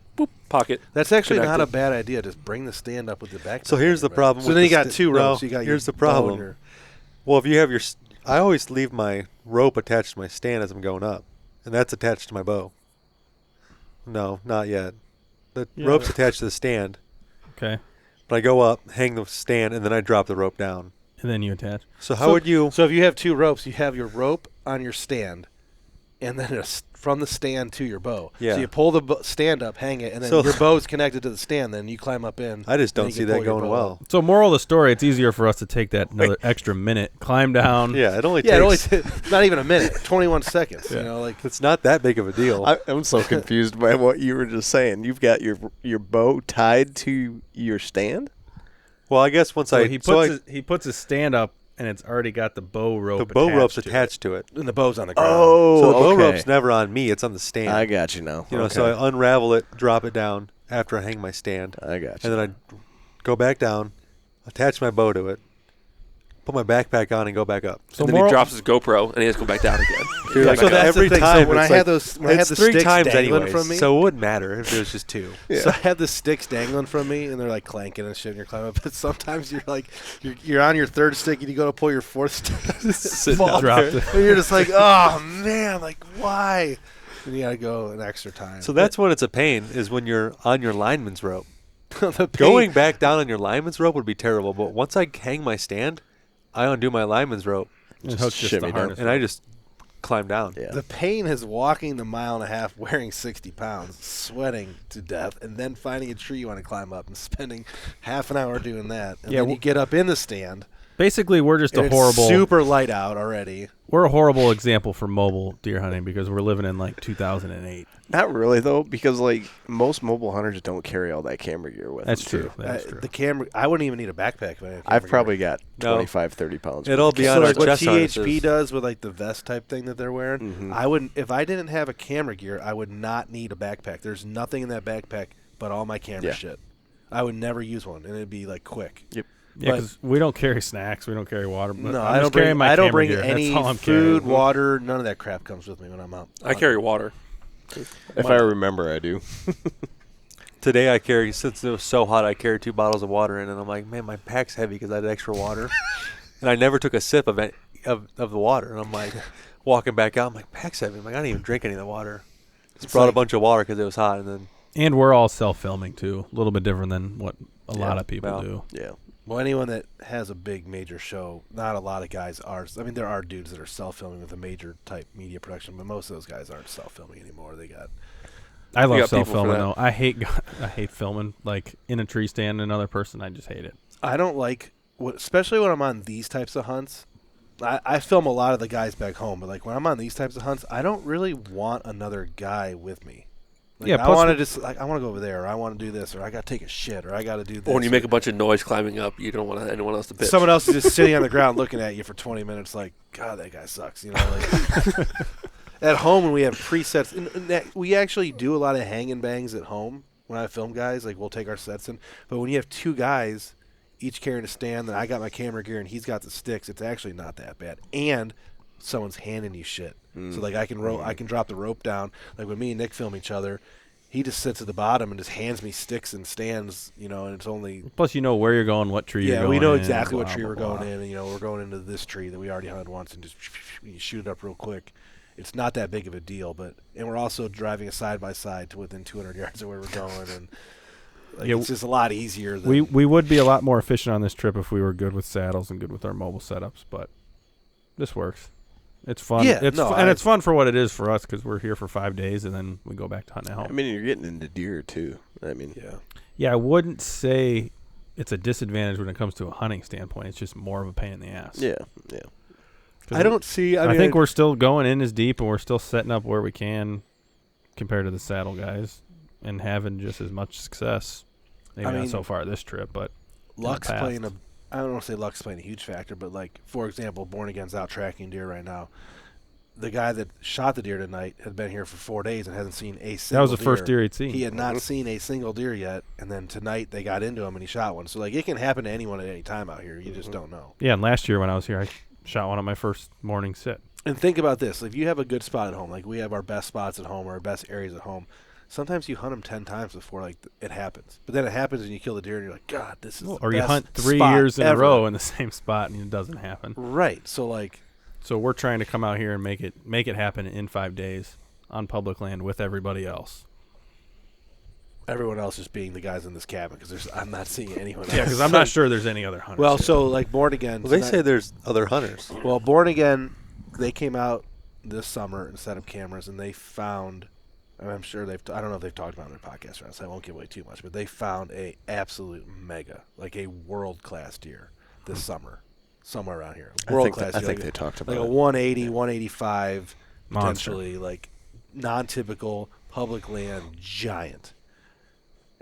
pocket. That's actually not a connected. bad idea. Just bring the stand up with the back. So here's the problem. So with then you the got sta- 2 ropes. No, You got here's your the bow and problem. your- Well, if you have I always leave my rope attached to my stand as I'm going up, and that's attached to my bow. No, not yet. The rope's attached to the stand, Okay. but I go up, hang the stand, and then I drop the rope down. And then you attach. So how would you? So if you have 2 ropes, you have your rope on your stand, and then from the stand to your bow. Yeah. So you pull the stand up, hang it, and then So- your bow's connected to the stand. Then you climb up in. I just and don't you see can that pull your going bow well. up. So moral of the story, it's easier for us to take that another extra minute, climb down. Yeah, it only Yeah, it only takes. not even a minute, 21 seconds. Yeah. You know, like It's not that big of a deal. I'm so confused by what you were just saying. You've got your bow tied to your stand? well, I guess once So I he puts his stand up, and it's already got the bow rope. the bow rope's to it. attached to it. and the bow's on the ground. Oh, So the bow okay. rope's never on me; it's on the stand. I got you now. You know, okay. so I unravel it, drop it down after I hang my stand, I got you. and then I go back down, attach my bow to it, put my backpack on, and go back up. So and then moral, he drops his GoPro and he has to go back down again. Dude, Yeah, like so that's every the thing. time So when I it's had like- those, when I had it's the 3 sticks times dangling anyways, from me, so it wouldn't matter if it was just 2. So I had the sticks dangling from me, and they're like clanking and shit, and you're climbing up. But sometimes you're like, you're on your 3rd stick, and you go to pull your 4th stick, Sit fall down. Dropped there, it. and you're just like, oh man, like why? And you gotta go an extra time. So that's when it's a pain is when you're on your lineman's rope The pain, Going back down on your lineman's rope would be terrible, but once I hang my stand, I undo my lineman's rope, It hooks just shimmy the down. harness. and I just climb down. Yeah. the pain is walking the mile and a half wearing 60 pounds, sweating to death, and then finding a tree you want to climb up and spending half an hour doing that. And Yeah, then you get up in the stand. Basically, we're just and a it's horrible. super light out already. We're a horrible example for mobile deer hunting because we're living in like 2008. Not really though, because like most mobile hunters don't carry all that camera gear with That's them, true. too. That's true. The camera, I wouldn't even need a backpack. If I had a I've camera probably gear. got No. 25, 30 pounds. It'll worth of be camera. on So our like what chest THB harnesses. does with like the vest type thing that they're wearing, Mhm. I wouldn't. If I didn't have a camera gear, I would not need a backpack. There's nothing in that backpack but all my camera Yeah. shit. I would never use one, and it'd be like quick. Yep. Yeah, but- because we don't carry snacks, we don't carry water. But No, I'm I just don't bring. carrying my I don't camera bring gear. any That's all I'm food, carrying. water, none of that crap comes with me when I'm out. I carry water. If I remember, I do. Today I carry, since it was so hot, I carried 2 bottles of water in, and I'm like, man, my pack's heavy because I had extra water, and I never took a sip of it, of the water, and I'm like, walking back out, I'm like, pack's heavy. I'm like, I didn't even drink any of the water. Just brought a bunch of water because it was hot, and then And we're all self-filming too, a little bit different than what a lot of people well, do. Yeah. Well, anyone that has a big major show, not a lot of guys are. I mean, there are dudes that are self-filming with a major type media production, but most of those guys aren't self-filming anymore. They got I love got people for self-filming that. though. I hate filming like in a tree stand another person. I just hate it. I don't like, especially when I'm on these types of hunts. I film a lot of the guys back home, but like when I'm on these types of hunts, I don't really want another guy with me. Like, Yeah, I plus want to we- just like I want to go over there, or I want to do this, or I got to take a shit, or I got to do this. Or when you make a bunch of noise climbing up, you don't want anyone else to bitch. someone else is just sitting on the ground looking at you for 20 minutes, like, God, that guy sucks. You know, like at home when we have presets, and we actually do a lot of hang and bangs at home when I film guys. Like we'll take our sets in, but when you have 2 guys, each carrying a stand, then I got my camera gear and he's got the sticks. It's actually not that bad, and someone's handing you shit. So like I can I can drop the rope down. Like when me and Nick film each other, he just sits at the bottom and just hands me sticks and stands. You know, and it's only. Plus, you know where you're going, what tree you're Yeah, going we know in, exactly what blah, tree blah, we're blah. going in, and you know we're going into this tree that we already hunted once, and just you shoot it up real quick. It's not that big of a deal, and we're also driving a side by side to within 200 yards of where we're going, and like, Yeah, it's just a lot easier. Than, We would be a lot more efficient on this trip if we were good with saddles and good with our mobile setups, but this works. It's fun. Yeah, It's fun for what it is for us because we're here for 5 days and then we go back to hunting at home. I mean, you're getting into deer too. I mean, Yeah, I wouldn't say it's a disadvantage when it comes to a hunting standpoint. It's just more of a pain in the ass. yeah. 'Cause I don't see. I mean, think we're still going in as deep and we're still setting up where we can compared to the saddle guys and having just as much success. Maybe I not mean, so far this trip, but luck's in the past. playing a. I don't want to say luck's playing a huge factor, but like for example, Born Again's out tracking deer right now. The guy that shot the deer tonight had been here for 4 days and hasn't seen a single. That was the first deer he'd seen. He had not seen a single deer yet, and then tonight they got into him and he shot one. So like it can happen to anyone at any time out here. You just don't know. Yeah, and last year when I was here, I shot one on my first morning sit. And think about this: if you have a good spot at home, like we have our best spots at home or our best areas at home, sometimes you hunt them 10 times before like it happens. But then it happens and you kill the deer and you're like, God, this is the Or you best hunt 3 spot years in ever. a row in the same spot and it doesn't happen. Right. So like. So we're trying to come out here and make it happen in 5 days on public land with everybody else. Everyone else just being the guys in this cabin because I'm not seeing anyone else. Yeah, because I'm not sure there's any other hunters. Well, here. so like Born Again. well, they tonight- say there's other hunters. Well, Born Again, they came out this summer and set up cameras, and they found. And I'm sure I don't know if they've talked about it on their podcast, right? So I won't give away too much. But they found a absolute mega, like a world class deer this summer, somewhere around here. World class. I deer, think like they talked about like a it. 180, 185, Monster. potentially like non-typical public land giant.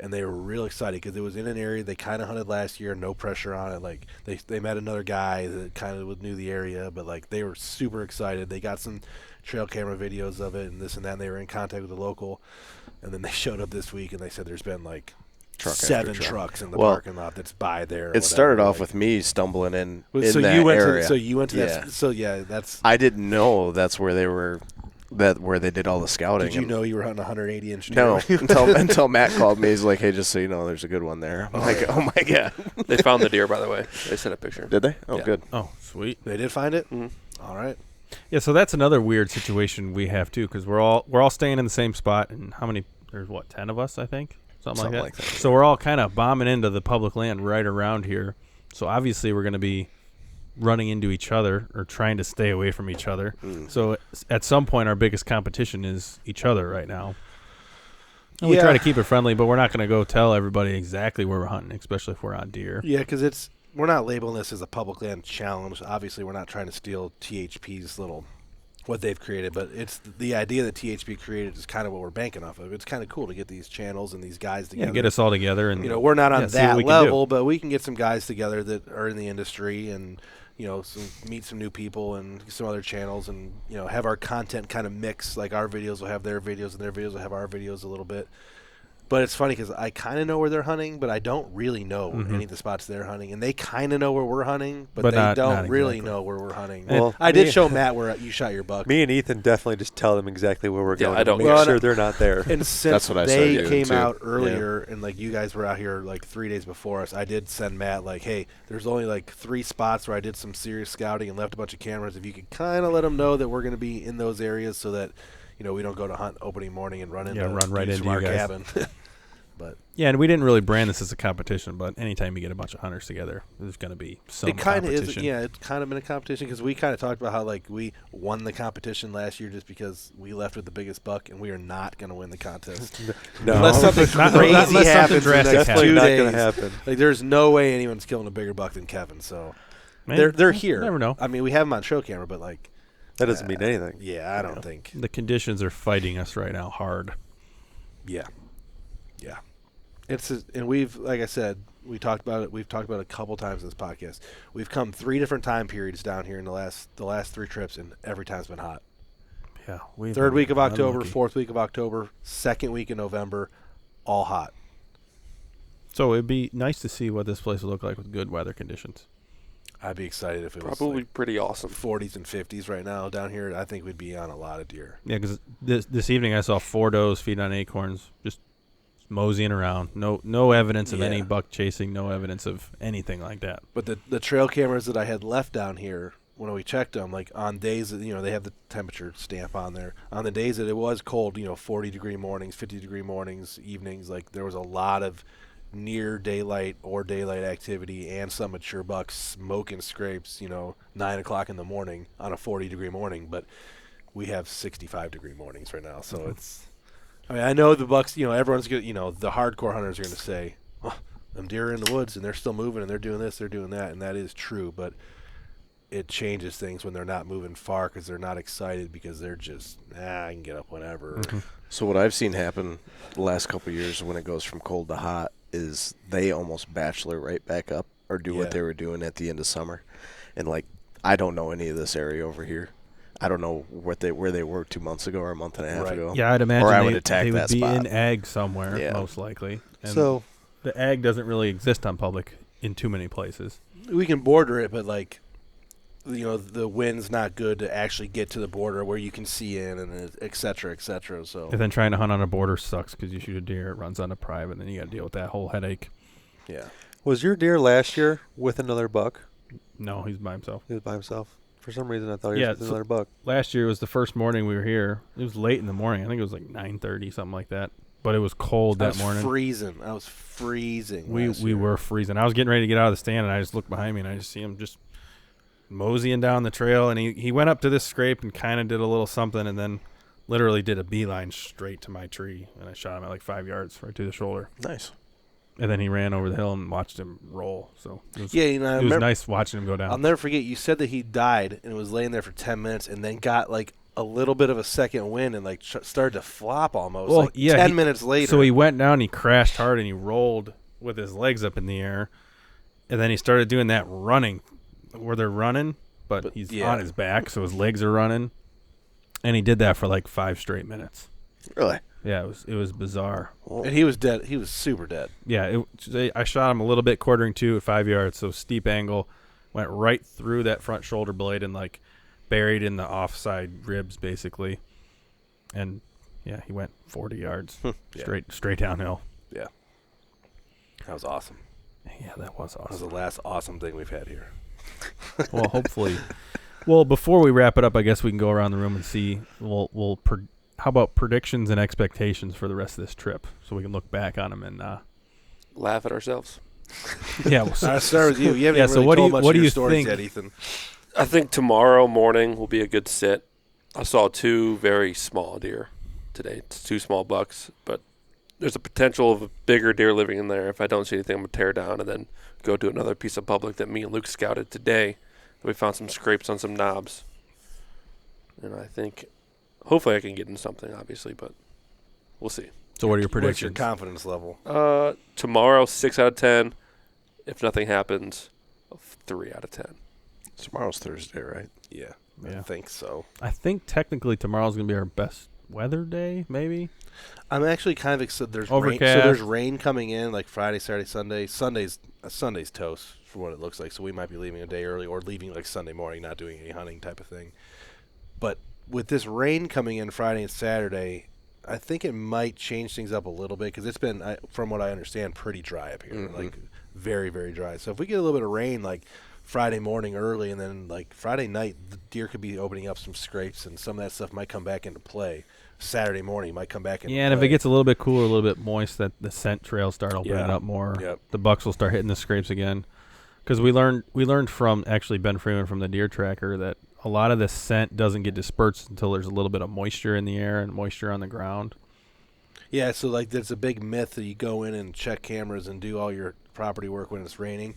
And they were real excited because it was in an area they kind of hunted last year, no pressure on it. Like they met another guy that kind of knew the area, but like they were super excited. They got some trail camera videos of it and this and that. And they were in contact with the local, and then they showed up this week and they said there's been like Truck after 7 truck. trucks in the Well, parking lot that's by there. or It started whatever, off like- with me stumbling in so that you went area. To, so you went to Yeah. that. So yeah, that's. I didn't know that's where they were. Where they did all the scouting. Did you and- know you were hunting 180 inch? No, until Matt called me. He's like, "Hey, just so you know, there's a good one there." I'm like, "Oh my god!" They found the deer, by the way. They sent a picture. Did they? Oh, Yeah. good. Oh, sweet. They did find it. Mhm. All right. Yeah, so that's another weird situation we have too, because we're all staying in the same spot. And how many? There's what, 10 of us, I think. something like that. So we're all kind of bombing into the public land right around here. So obviously we're going to be running into each other or trying to stay away from each other. So at some point our biggest competition is each other right now. And we try to keep it friendly, but we're not going to go tell everybody exactly where we're hunting, especially if we're on deer. Yeah, because we're not labeling this as a public land challenge. Obviously, we're not trying to steal THP's what they've created, but it's the idea that THP created is kind of what we're banking off of. It's kind of cool to get these channels and these guys together. Yeah, get us all together. And we're not on that level, but we can get some guys together that are in the industry and, meet some new people and some other channels and, have our content kind of mix. Like our videos will have their videos and their videos will have our videos a little bit. But it's funny because I kind of know where they're hunting, but I don't really know any of the spots they're hunting. And they kind of know where we're hunting, but they don't really know where we're hunting. Well, I did show Matt where you shot your buck. Me and Ethan definitely just tell them exactly where we're going. I don't make sure they're not there. And since That's what I they started came doing, too. out earlier and you guys were out here 3 days before us, I did send Matt hey, there's only 3 spots where I did some serious scouting and left a bunch of cameras. If you could kind of let them know that we're going to be in those areas so that we don't go to hunt opening morning and run right into our cabin. But and we didn't really brand this as a competition, but anytime you get a bunch of hunters together, there's going to be some competition. It's kind of been a competition because we kind of talked about how we won the competition last year just because we left with the biggest buck, and we are not going to win the contest. No. Unless something crazy happens in the next Definitely 2 not days. going to happen. There's no way anyone's killing a bigger buck than Kevin. So they're here. You never know. I mean, we have them on show camera, but that doesn't mean anything. Yeah, I don't think. The conditions are fighting us right now hard. Yeah. And we've, like I said, we talked about it. We've talked about it a couple times in this podcast. We've come 3 different time periods down here in the last 3 trips, and every time's been hot. Yeah, 3rd week of October, unlucky. 4th week of October, 2nd week of November, all hot. So it'd be nice to see what this place would look like with good weather conditions. I'd be excited if it Probably was pretty awesome. 40s and 50s right now down here. I think we'd be on a lot of deer. Yeah, because this evening I saw 4 does feed on acorns, just moseying around. No evidence of any buck chasing. No evidence of anything like that. But the trail cameras that I had left down here when we checked them, on days that they have the temperature stamp on there. On the days that it was cold, 40-degree mornings, 50-degree mornings, evenings, there was a lot of near daylight or daylight activity and some mature bucks smoking scrapes. 9 o'clock in the morning on a 40-degree morning, but we have 65-degree mornings right now, so it's. I mean, I know the bucks. Everyone's good. The hardcore hunters are going to say, "Oh, them deer are in the woods and they're still moving and they're doing this, they're doing that," and that is true. But it changes things when they're not moving far because they're not excited because they're just, I can get up whenever. Mm-hmm. So what I've seen happen the last couple of years when it goes from cold to hot is they almost bachelor right back up or do what they were doing at the end of summer, and I don't know any of this area over here. I don't know where they were 2 months ago or a month and a half ago. Yeah, I'd imagine or I would attack they would that be spot. in ag somewhere, most likely. And So the ag doesn't really exist on public in too many places. We can border it, but the wind's not good to actually get to the border where you can see in and et cetera, et cetera. So And then trying to hunt on a border sucks because you shoot a deer, it runs on a private, and then you got to deal with that whole headache. yeah. was your deer last year with another buck? No, he's by himself. He was by himself. For some reason, I thought he was with another buck. Last year was the first morning we were here. It was late in the morning. I think it was 9:30, something like that. But it was cold that morning. I was freezing. We were freezing. I was getting ready to get out of the stand, and I just looked behind me, and I just see him just moseying down the trail. And he went up to this scrape and kind of did a little something, and then literally did a beeline straight to my tree. And I shot him at 5 yards right to the shoulder. Nice. And then he ran over the hill and watched him roll. So it was, it was nice watching him go down. I'll never forget. You said that he died and was laying there for 10 minutes, and then got a little bit of a second wind and started to flop almost. Well, 10 minutes later. So he went down, he crashed hard, and he rolled with his legs up in the air, and then he started doing that running, where they're running, but he's on his back, so his legs are running, and he did that for 5 straight minutes. Really? Yeah, it was bizarre. And he was dead. He was super dead. Yeah, I shot him a little bit quartering 2 at 5 yards, so steep angle, went right through that front shoulder blade and buried in the offside ribs basically, and he went 40 yards straight downhill. Yeah, that was awesome. Yeah, that was That was awesome. the last awesome thing we've had here. Well, hopefully. Well, before we wrap it up, I guess we can go around the room and see. how about predictions and expectations for the rest of this trip, so we can look back on them and Laugh at ourselves. yeah. We'll I'll start with you. You haven't Yeah, even so really what do told you- much what of do your you stories think? yet, Ethan. I think tomorrow morning will be a good sit. I saw 2 very small deer today. It's 2 small bucks, but there's a potential of a bigger deer living in there. If I don't see anything, I'm going to tear down and then go to another piece of public that me and Luke scouted today. We found some scrapes on some knobs. And I think, hopefully I can get in something, obviously, but we'll see. So what are your What's your predictions? confidence level? Tomorrow, 6 out of 10. If nothing happens, 3 out of 10. Tomorrow's Thursday, right? Yeah, Yeah. I think so. I think technically tomorrow's gonna be our best weather day, maybe. I'm actually kind of excited. There's rain, so Overcast. there's rain coming in like Friday, Saturday, Sunday. Sunday's toast for what it looks like. So we might be leaving a day early or leaving like Sunday morning, not doing any hunting type of thing. But with this rain coming in Friday and Saturday, I think it might change things up a little bit because it's been, from what I understand, pretty dry up here, like very, very dry. So if we get a little bit of rain, like Friday morning early, and then like Friday night, the deer could be opening up some scrapes, and some of that stuff might come back into play. Saturday morning might come back into Yeah, and if play. it gets a little bit cooler, a little bit moist, that the scent trails start opening Yeah. up more. Yep. The bucks will start hitting the scrapes again. Because we learned from actually Ben Freeman from the deer tracker that a lot of the scent doesn't get dispersed until there's a little bit of moisture in the air and moisture on the ground. Yeah, so like there's a big myth that you go in and check cameras and do all your property work when it's raining.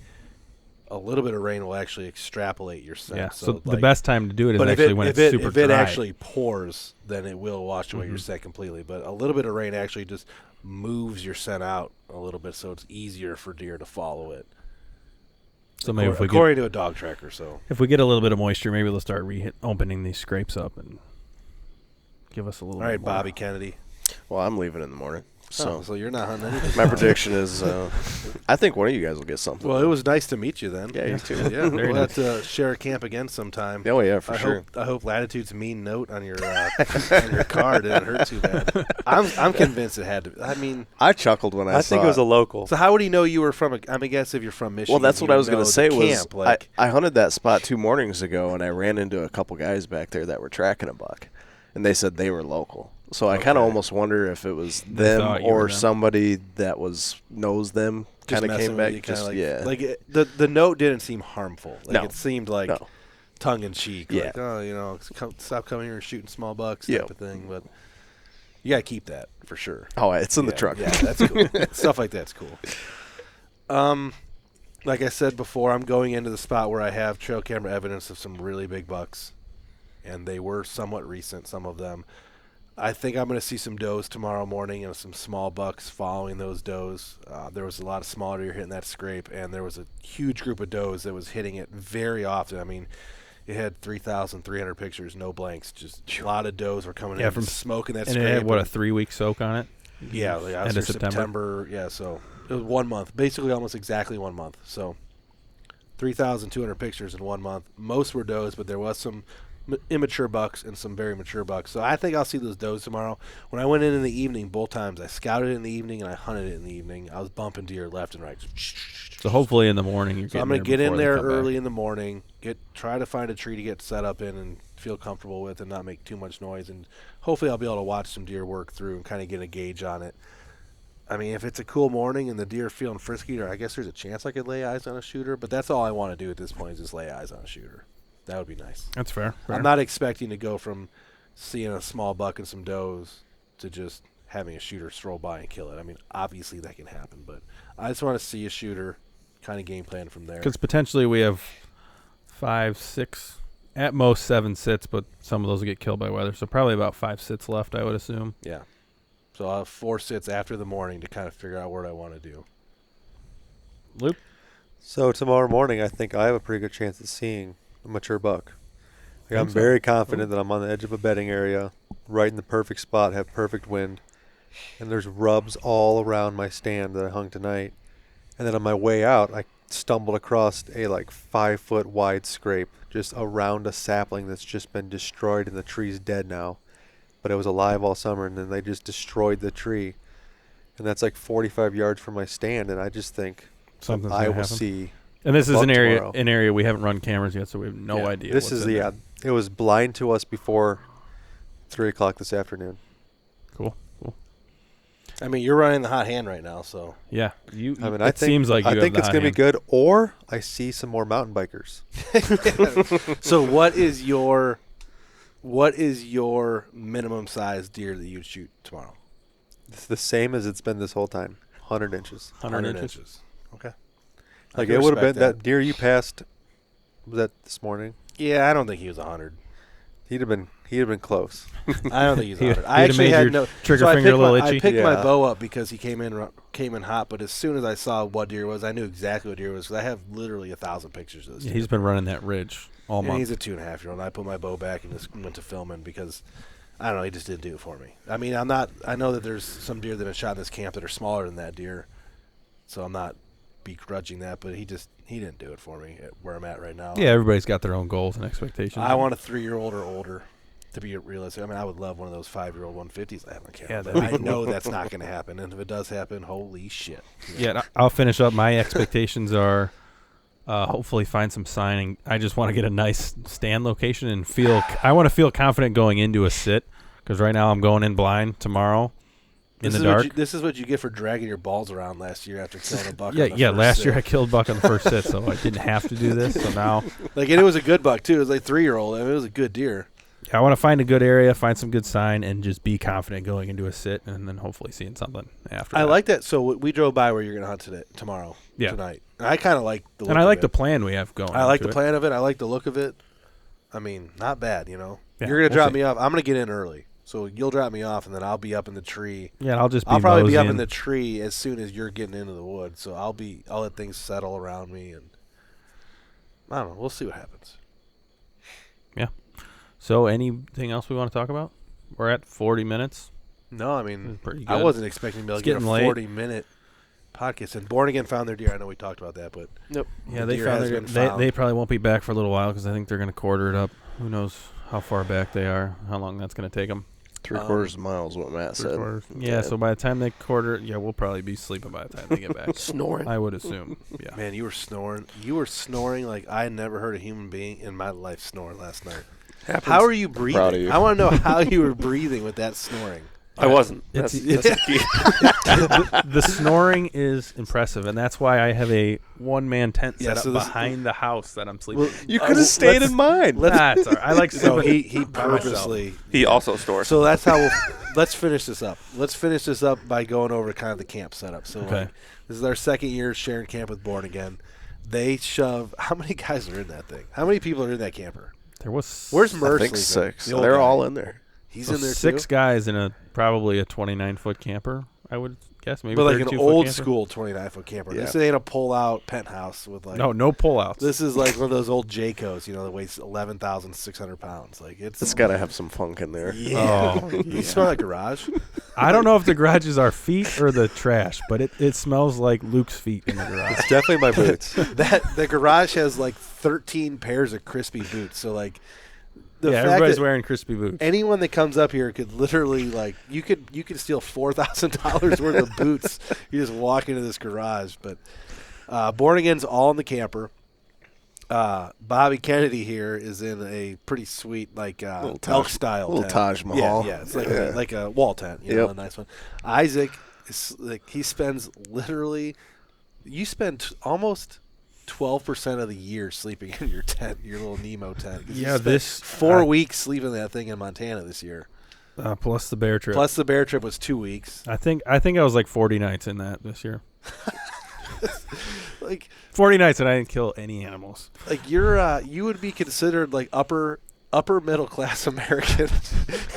A little bit of rain will actually extrapolate your scent. Yeah. So the like, best time to do it is but actually when it's super if it dry. actually pours, then it will wash away your Mhm. scent completely. But a little bit of rain actually just moves your scent out a little bit, so it's easier for deer to follow it. So maybe according to a dog tracker. So if we get a little bit of moisture, maybe they'll start opening these scrapes up and give us a little. all right, bit more. Bobby Kennedy. Well, I'm leaving in the morning. So So you're not hunting anything. my prediction is I think one of you guys will get something. Well, it was nice to meet you then. Yeah, you too. Yeah, Very we'll nice. have to share a camp again sometime. Oh, yeah, for sure. I hope Latitude's mean note on your on your car didn't hurt too bad. I'm convinced it had to. I mean, I chuckled when I saw think it was a local. so how would he know you were from? I guess if you're from Michigan. Well, that's you what I was know going to the say was camp, like, I hunted that spot 2 mornings ago, and I ran into a couple guys back there that were tracking a buck, and they said they were local. So I kind of Okay. almost wonder if it was thought them you were or them. somebody that knows them just kind of messing came with back. you, kinda Just like, yeah, the note didn't seem harmful. Like No. it seemed like No. tongue in cheek. Yeah. Like, oh, stop coming here and shooting small bucks Yep. type of thing. But you gotta keep that for sure. Oh, it's in the Yeah, truck. Yeah, that's cool. Stuff like that's cool. Like I said before, I'm going into the spot where I have trail camera evidence of some really big bucks, and they were somewhat recent, some of them. I think I'm going to see some does tomorrow morning and some small bucks following those does. There was a lot of smaller deer hitting that scrape, and there was a huge group of does that was hitting it very often. I mean, it had 3,300 pictures, no blanks. Just a lot of does were coming in from smoking that And scrape. it had, what, a 3-week soak on it? Yeah, like I was End of here September. Yeah, so it was 1 month, basically almost exactly 1 month. So 3,200 pictures in 1 month. Most were does, but there was some immature bucks and some very mature bucks. So I think I'll see those does tomorrow. When I went in the evening, both times I scouted in the evening and I hunted it in the evening. I was bumping deer left and right. So hopefully in the morning you're So getting I'm going to there get in before they there come back. early in the morning, try to find a tree to get set up in and feel comfortable with and not make too much noise. And hopefully I'll be able to watch some deer work through and kind of get a gauge on it. I mean, if it's a cool morning and the deer are feeling frisky, or I guess there's a chance I could lay eyes on a shooter. But that's all I want to do at this point is just lay eyes on a shooter. That would be nice. That's fair. I'm not expecting to go from seeing a small buck and some does to just having a shooter stroll by and kill it. I mean, obviously that can happen, but I just want to see a shooter, kind of game plan from there. Because potentially we have 5, 6, at most 7 sits, but some of those will get killed by weather. So probably about 5 sits left, I would assume. Yeah. So I'll have 4 sits after the morning to kind of figure out what I want to do. Luke? So tomorrow morning, I think I have a pretty good chance of seeing a mature buck. Like, I'm so. very confident that I'm on the edge of a bedding area, right in the perfect spot, have perfect wind, and there's rubs all around my stand that I hung tonight. And then on my way out, I stumbled across a 5-foot wide scrape just around a sapling that's just been destroyed and the tree's dead now. But it was alive all summer, and then they just destroyed the tree. And that's 45 yards from my stand, and I just think Something's I gonna will happen. see. And this is buck an area tomorrow. we haven't run cameras yet, so we have no Yeah. idea. This what's is in there. it was blind to us before 3 o'clock this afternoon. Cool. I mean, you're running the hot hand right now, so. Yeah. I mean, it seems like I you think have it's the gonna be hot good. Or I see some more mountain bikers. So what is your minimum size deer that you'd shoot tomorrow? It's the same as it's been this whole time. 100 inches. 100 inches. Okay. Like can it would have been respect that deer you passed. Was that this morning? Yeah, I don't think he was 100. He'd have been close. I don't think he's He'd 100. I have actually made had your no trigger so I finger a picked little my, I itchy. picked my Yeah. bow up because he came in hot. But as soon as I saw what deer it was, I knew exactly what deer it was because I have literally 1,000 pictures of this. Yeah, deer. he's been running that ridge all And month. he's a 2.5-year-old. I put my bow back and just went to filming because I don't know. He just didn't do it for me. I mean, I know that there's some deer that have shot in this camp that are smaller than that deer, so I'm not begrudging that. But he didn't do it for me at where I'm at right now. Yeah, everybody's got their own goals and expectations. I want a 3-year-old or older to be realistic. I mean, I would love one of those 5-year-old 150s I have on camera. Yeah, but that'd I be know that's not going to happen. And if it does happen, holy shit. Yeah, and I'll finish up. My expectations are hopefully find some signing. I just want to get a nice stand location and I want to feel confident going into a sit because right now I'm going in blind tomorrow in the dark. This is what you get for dragging your balls around last year after killing a buck. Yeah. Last year I killed buck on the first sit, so I didn't have to do this. So now, and it was a good buck too. It was like 3-year-old. I mean, it was a good deer. I want to find a good area, find some good sign, and just be confident going into a sit, and then hopefully seeing something after. I that. like that. So we drove by where you're going to hunt tomorrow, tonight. And I kind of like the. And I like the plan we have going. I like the into it. plan of it. I like the look of it. I mean, not bad. You know, Yeah, you're going to we'll drop see. me off. I'm going to get in early, so you'll drop me off, and then I'll be up in the tree. Yeah, I'll just. I'll probably be up in moseying. the tree as soon as you're getting into the woods. So I'll let things settle around me, and I don't know. We'll see what happens. So, anything else we want to talk about? We're at 40 minutes. No, I mean, Pretty I good. wasn't expecting to be able It's to get a getting late. 40-minute podcast. And Born Again found their deer. I know we talked about that, but Yep. Yeah, the they deer found has their, been they found. they probably won't be back for a little while because I think they're going to quarter it up. Who knows how far back they are, how long that's going to take them. 3/4 of a mile is what Matt said. Yeah, so by the time they quarter, we'll probably be sleeping by the time they get back. Snoring. I would assume. Yeah. Man, you were snoring. You were snoring like I had never heard a human being in my life snore last night. Happens. How are you breathing? Proud of you. I want to know how you were breathing with that snoring. I wasn't. It's- That's the key. The snoring is impressive, and that's why I have a one-man tent Yeah, set so up this- behind the house that I'm sleeping. Well, You could have stayed in mine. That's all right. I like So sleeping. he by myself. purposely. He also snores. So that's how let's finish this up. Let's finish this up by going over kind of the camp setup. So Okay. this is our second year sharing camp with Born Again. They shove. How many guys are in that thing? How many people are in that camper? There was Where's I Merce? think sleeping? 6. The old They're guy. all in there. He's so in there 6 too. guys in probably a 29-foot camper, I would guess. Maybe But like an 32-foot old camper. school 29-foot camper. Yeah. This ain't a pull-out penthouse with like. No pullouts. This is like one of those old Jaycos, that weighs 11,600 pounds. Like It's got to have some funk in there. Yeah. Oh, You smell like garage? I don't know if the garage is our feet or the trash, but it smells like Luke's feet in the garage. It's definitely my boots. The garage has like 13 pairs of crispy boots. So like the Yeah, fact everybody's that wearing crispy boots. anyone that comes up here could literally like you could steal $4,000 worth of boots. You just walk into this garage. But Born Again's all in the camper. Bobby Kennedy here is in a pretty sweet Little elk style little tent. Taj Mahal. Yeah, it's like Yeah. like a wall tent, Yep. a nice one. Isaac is like he spends literally you spend almost 12% of the year sleeping in your tent, your little Nemo tent. 'Cause you Yeah, spent this 4 weeks sleeping in that thing in Montana this year. plus the bear trip. Plus the bear trip was 2 weeks. I think I was like 40 nights in that this year. Like 40 nights and I didn't kill any animals. you're you would be considered like upper middle class American,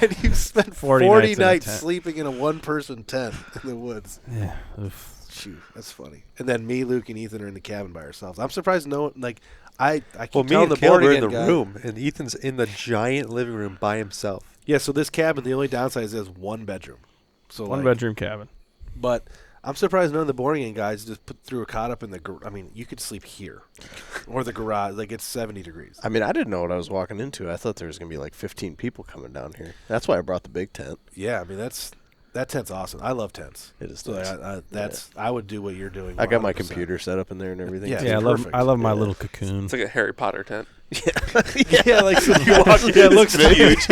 and you spent 40 nights in a nights tent. sleeping in a 1-person tent in the woods. Yeah. Shoot, that's funny. And then me, Luke, and Ethan are in the cabin by ourselves. I'm surprised no one like I keep Well, me telling and the Caleb Born are in Again the guy. room, and Ethan's in the giant living room by himself. Yeah, so this cabin, the only downside is it has 1 bedroom. So One like, bedroom cabin. But I'm surprised none of the Born Again guys just threw a cot up in the. I mean, you could sleep here, or the garage. Like it's 70 degrees. I mean, I didn't know what I was walking into. I thought there was going to be like 15 people coming down here. That's why I brought the big tent. Yeah, I mean that tent's awesome. I love tents. It is So nice. I would do what you're doing. I got my 100%. computer set up in there and everything. Yeah, too. Yeah, perfect. I love my Yeah. little cocoon. It's like a Harry Potter tent. Yeah, like so you walk. Yeah, it looks huge.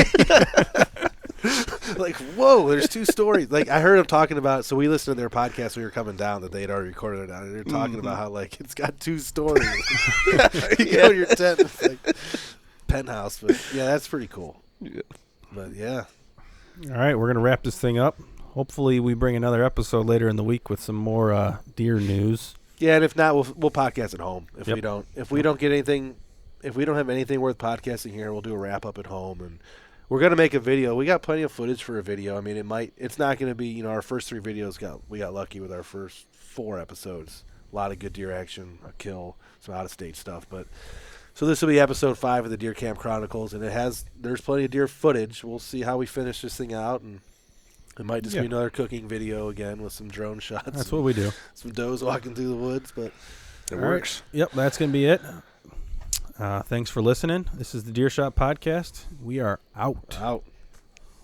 Like, whoa, there's 2 stories. Like, I heard them talking about, so we listened to their podcast when we were coming down that they had already recorded it out. And they're talking about how, like, it's got 2 stories. You go to your tent, it's like penthouse. But, yeah, that's pretty cool. Yeah. But, yeah. All right, we're going to wrap this thing up. Hopefully we bring another episode later in the week with some more deer news. Yeah, and if not, we'll podcast at home. If Yep. we don't get anything, if we don't have anything worth podcasting here, we'll do a wrap up at home, and we're gonna make a video. We got plenty of footage for a video. I mean, it's not gonna be, our first 3 videos we got lucky with our first 4 episodes. A lot of good deer action, a kill, some out of state stuff. But so this will be episode 5 of the Deer Camp Chronicles, and there's plenty of deer footage. We'll see how we finish this thing out, and it might just be another cooking video again with some drone shots. That's what we do. Some does walking through the woods, but It All works. right. Yep, that's going to be it. Thanks for listening. This is the Deer Shot Podcast. We are out. out.